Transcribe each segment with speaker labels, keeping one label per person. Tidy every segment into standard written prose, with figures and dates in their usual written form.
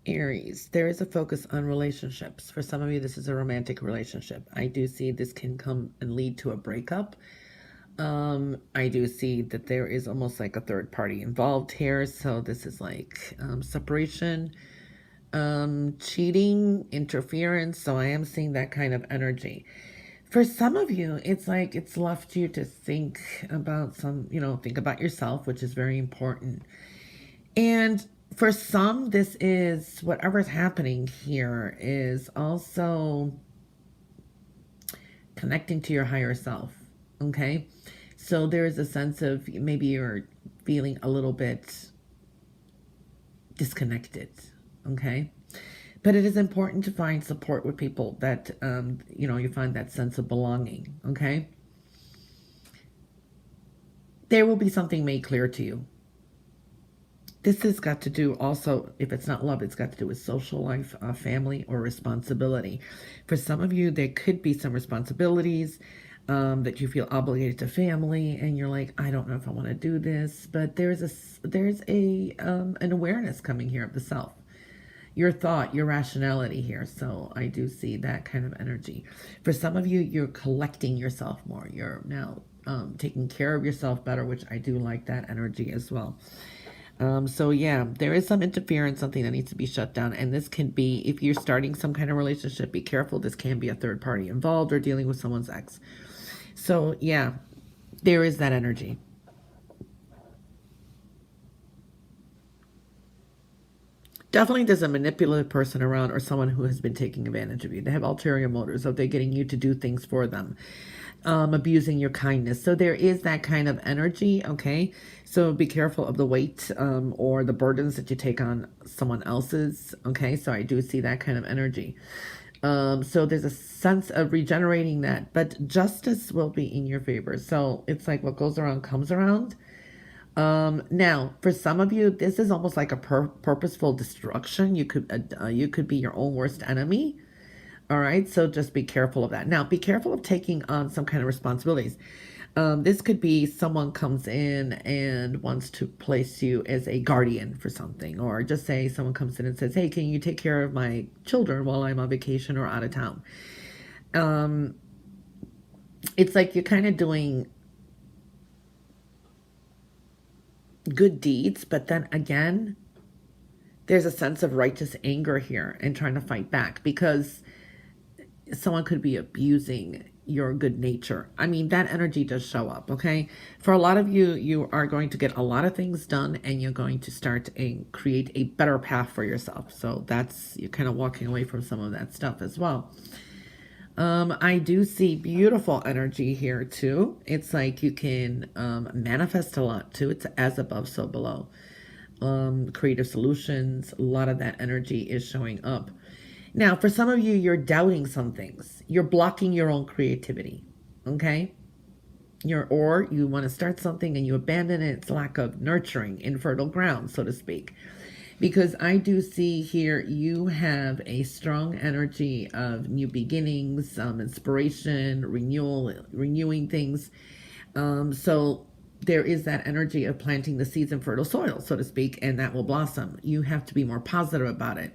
Speaker 1: Aries, there is a focus on relationships. For some of you, this is a romantic relationship. I do see this can come and lead to a breakup. I do see that there is almost like a third party involved here. So this is like separation, cheating, interference. So I am seeing that kind of energy. For some of you, it's like it's left you to think about think about yourself, which is very important. And for some, this is whatever's happening here is also connecting to your higher self. Okay. So there's a sense of maybe you're feeling a little bit disconnected. Okay. But it is important to find support with people that, you find that sense of belonging. Okay. There will be something made clear to you. This has got to do also, if it's not love, it's got to do with social life, family, or responsibility. For some of you, there could be some responsibilities that you feel obligated to family, and you're like, I don't know if I want to do this. But there's an awareness coming here of the self, your thought, your rationality here. So I do see that kind of energy. For some of you, you're collecting yourself more. You're now taking care of yourself better, which I do like that energy as well. So yeah, there is some interference, something that needs to be shut down. And this can be, if you're starting some kind of relationship, be careful. This can be a third party involved or dealing with someone's ex. So yeah, there is that energy. Definitely there's a manipulative person around or someone who has been taking advantage of you. They have ulterior motives, so they're getting you to do things for them. Abusing your kindness. So there is that kind of energy, okay? So be careful of the weight or the burdens that you take on someone else's, okay? So I do see that kind of energy. So there's a sense of regenerating that, but justice will be in your favor. So it's like what goes around comes around. Now, for some of you, this is almost like a purposeful destruction. You could be your own worst enemy. All right, so just be careful of that. Now, be careful of taking on some kind of responsibilities. This could be someone comes in and wants to place you as a guardian for something, or just say someone comes in and says, hey, can you take care of my children while I'm on vacation or out of town? It's like you're kind of doing good deeds, but then again, there's a sense of righteous anger here and trying to fight back because someone could be abusing your good nature. I mean, that energy does show up, okay? For a lot of you, you are going to get a lot of things done and you're going to start and create a better path for yourself. So you're kind of walking away from some of that stuff as well. I do see beautiful energy here too. It's like you can manifest a lot too. It's as above, so below. Creative solutions, a lot of that energy is showing up. Now, for some of you, you're doubting some things. You're blocking your own creativity, okay? Or you want to start something and you abandon it. It's lack of nurturing, infertile ground, so to speak. Because I do see here you have a strong energy of new beginnings, inspiration, renewing things. So there is that energy of planting the seeds in fertile soil, so to speak, and that will blossom. You have to be more positive about it.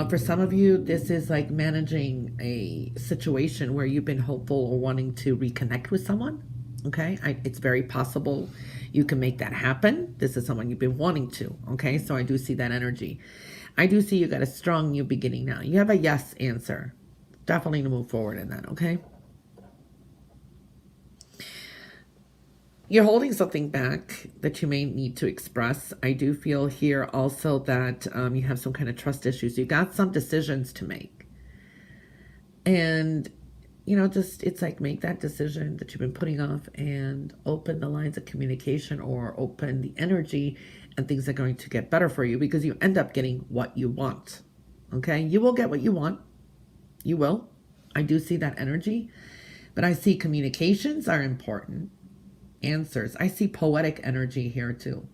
Speaker 1: For some of you, this is like managing a situation where you've been hopeful or wanting to reconnect with someone. Okay, it's very possible you can make that happen. This is someone you've been wanting to. Okay, so I do see that energy. I do see you got a strong new beginning now. You have a yes answer. Definitely to move forward in that, okay? You're holding something back that you may need to express. I do feel here also that you have some kind of trust issues. You got some decisions to make. And it's like make that decision that you've been putting off and open the lines of communication or open the energy, and things are going to get better for you because you end up getting what you want. Okay? You will get what you want. You will. I do see that energy. But I see communications are important. Answers. I see poetic energy here too.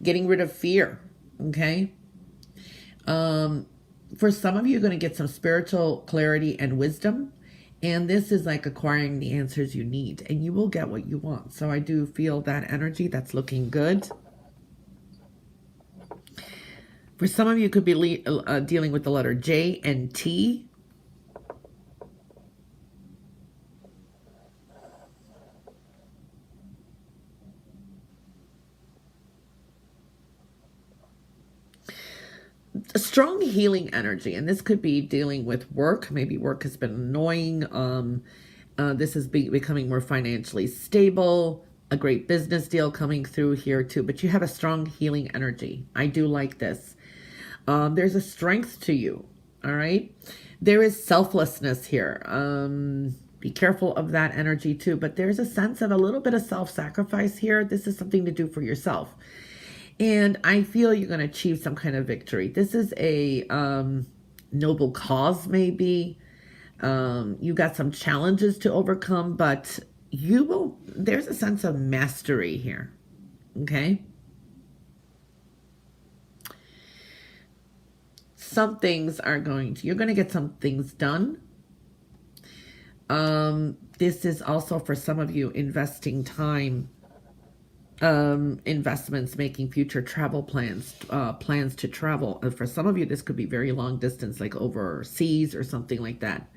Speaker 1: Getting rid of fear. Okay? For some of you, you're going to get some spiritual clarity and wisdom, And this is like acquiring the answers you need, and you will get what you want. So I do feel that energy. That's looking good. For some of you, could be dealing with the letter J and T. A strong healing energy, and this could be dealing with work. Maybe work has been annoying. This is becoming more financially stable. A great business deal coming through here too. But you have a strong healing energy. I do like this. There's a strength to you. All right. There is selflessness here. Be careful of that energy too. But there's a sense of a little bit of self-sacrifice here. This is something to do for yourself. And I feel you're going to achieve some kind of victory. This is a noble cause, maybe. You got some challenges to overcome, but you will, there's a sense of mastery here. Okay? Some things are you're going to get some things done. This is also for some of you investing time, investments, making future travel plans, plans to travel. For some of you, this could be very long distance, like overseas or something like that.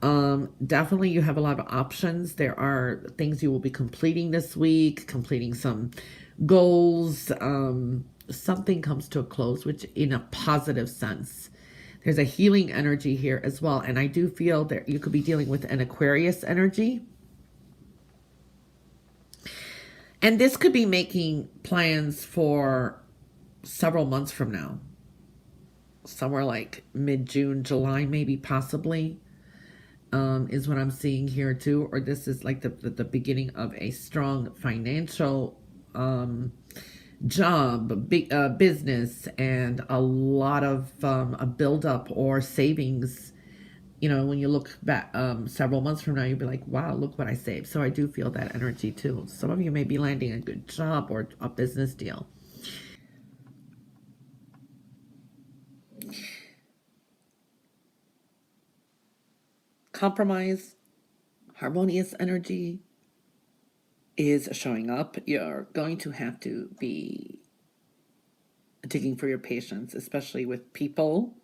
Speaker 1: Definitely you have a lot of options. There are things you will be completing this week, completing some goals. Something comes to a close, which in a positive sense. There's a healing energy here as well. And I do feel that you could be dealing with an Aquarius energy. And this could be making plans for several months from now. Somewhere like mid-June, July, maybe, possibly, is what I'm seeing here too. Or this is like the beginning of a strong financial job, business, and a lot of a buildup or savings. You know, when you look back several months from now, you'll be like, wow, look what I saved. So I do feel that energy too. Some of you may be landing a good job or a business deal. Compromise, harmonious energy is showing up. You're going to have to be digging for your patience, especially with people.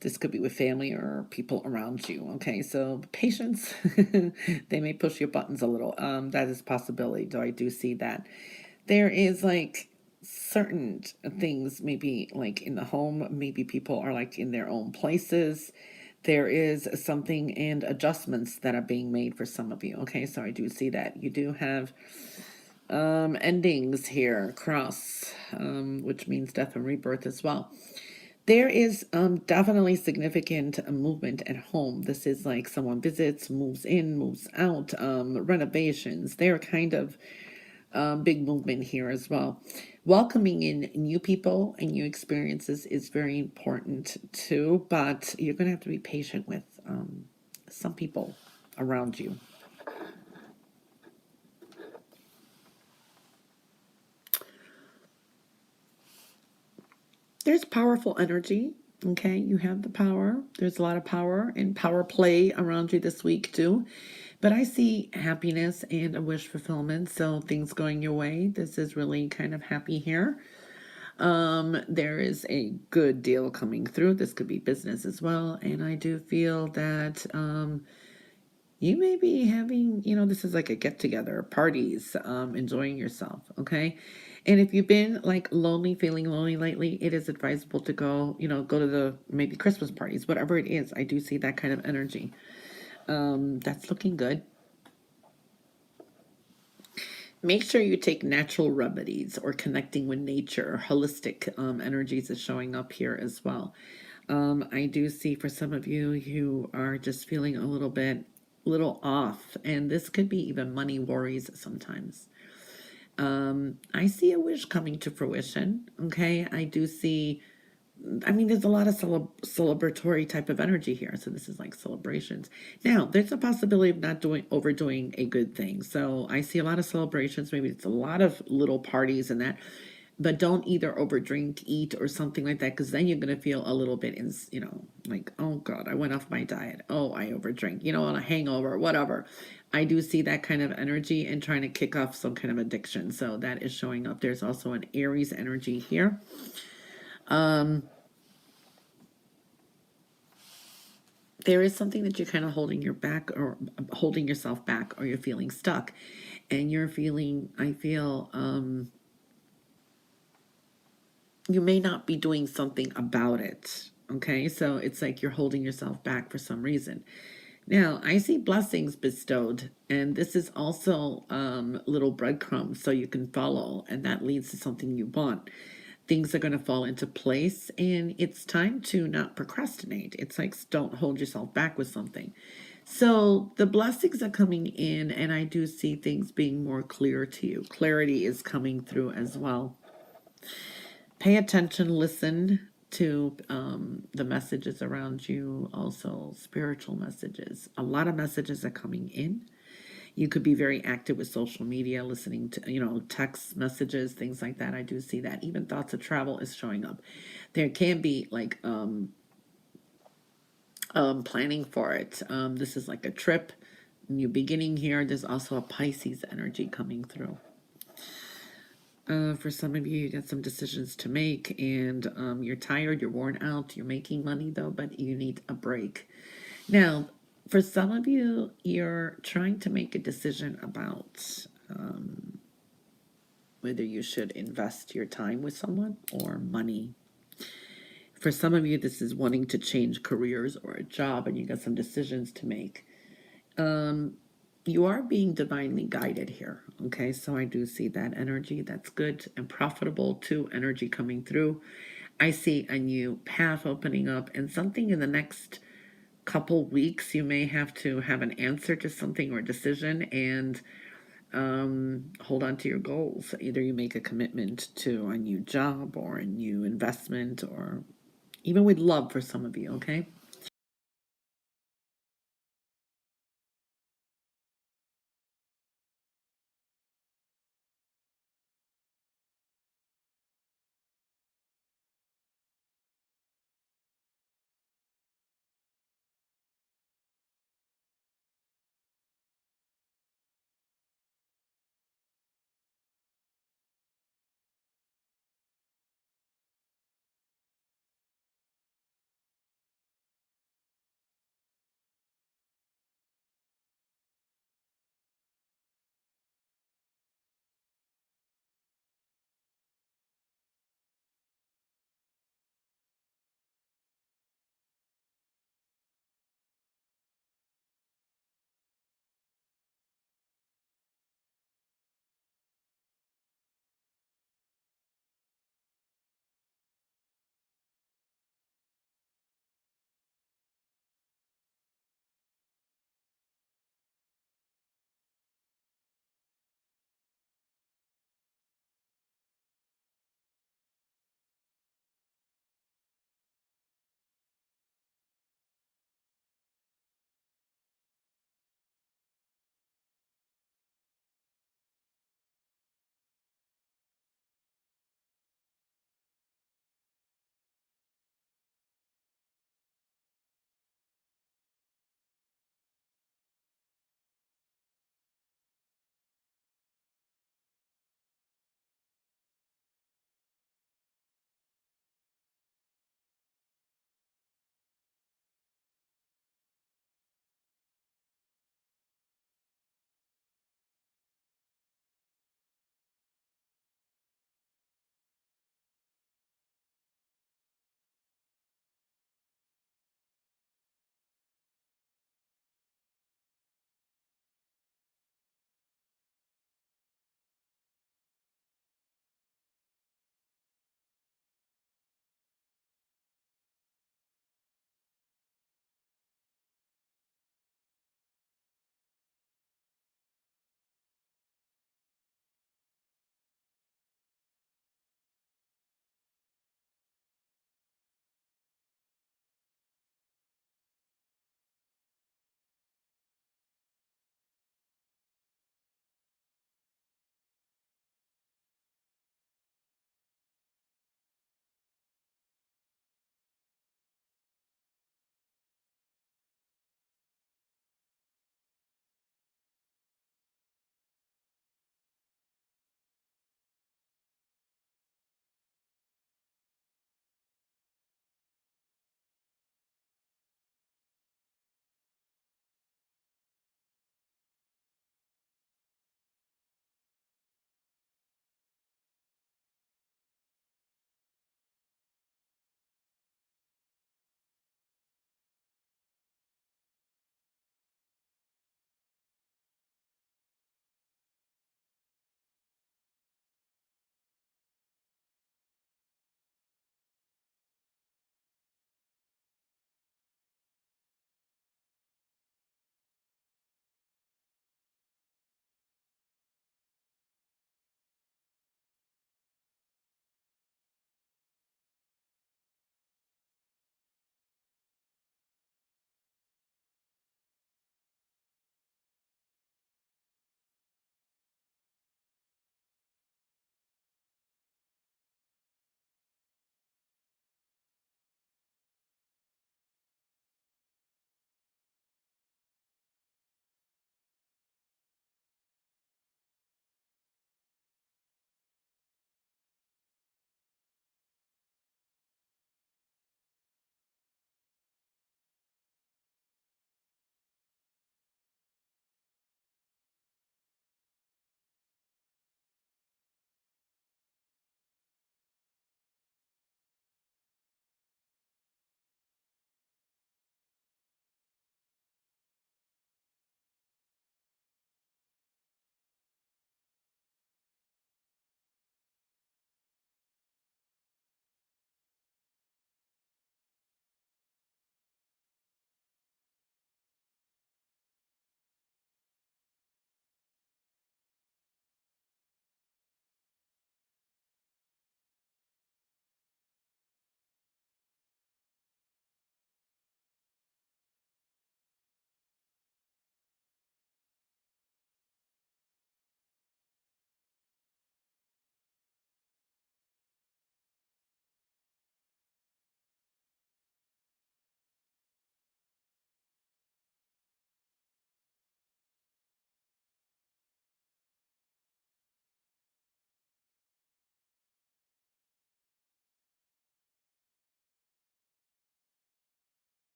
Speaker 1: This could be with family or people around you. Okay, so patience, they may push your buttons a little. That is a possibility, though I do see that. There is like certain things, maybe like in the home, maybe people are like in their own places. There is something and adjustments that are being made for some of you. Okay, so I do see that. You do have endings here, cross, which means death and rebirth as well. There is definitely significant movement at home. This is like someone visits, moves in, moves out, renovations. They're kind of big movement here as well. Welcoming in new people and new experiences is very important too, but you're going to have to be patient with some people around you. There's powerful energy. Okay, you have the power. There's a lot of power and power play around you this week too. But I see happiness and a wish fulfillment. So things going your way. This is really kind of happy here. There is a good deal coming through. This could be business as well. And I do feel that you may be having, this is like a get together, parties, enjoying yourself. Okay. And if you've been like lonely, feeling lonely lately, it is advisable to go, go to the maybe Christmas parties, whatever it is. I do see that kind of energy. That's looking good. Make sure you take natural remedies or connecting with nature. Holistic energies is showing up here as well. I do see for some of you who are just feeling a little off, and this could be even money worries sometimes. I see a wish coming to fruition. Okay, I do see, there's a lot of celebratory type of energy here. So this is like celebrations. Now, there's a possibility of not overdoing a good thing. So I see a lot of celebrations. Maybe it's a lot of little parties and that. But don't either overdrink, eat, or something like that, because then you're going to feel a little bit, like, oh God, I went off my diet. Oh, I overdrink, on a hangover, whatever. I do see that kind of energy and trying to kick off some kind of addiction. So that is showing up. There's also an Aries energy here. There is something that you're kind of holding your back or holding yourself back, or you're feeling stuck. And you're feeling, I feel, you may not be doing something about it. Okay, so it's like you're holding yourself back for some reason. Now, I see blessings bestowed, and this is also little breadcrumbs so you can follow, and that leads to something you want. Things are going to fall into place, and it's time to not procrastinate. It's like, don't hold yourself back with something. So the blessings are coming in, and I do see things being more clear to you. Clarity is coming through as well. Pay attention, listen to the messages around you, also spiritual messages. A lot of messages are coming in. You could be very active with social media, listening to, text messages, things like that. I do see that. Even thoughts of travel is showing up. There can be like planning for it. This is like a trip, new beginning here. There's also a Pisces energy coming through. For some of you, you got some decisions to make, and you're tired, you're worn out, you're making money though, but you need a break. Now, for some of you, you're trying to make a decision about whether you should invest your time with someone or money. For some of you, this is wanting to change careers or a job, and you got some decisions to make. You are being divinely guided here. Okay, so I do see that energy. That's good and profitable too. Energy coming through. I see a new path opening up, and something in the next couple weeks you may have to have an answer to something or decision, and hold on to your goals. Either you make a commitment to a new job or a new investment, or even with love for some of you. Okay,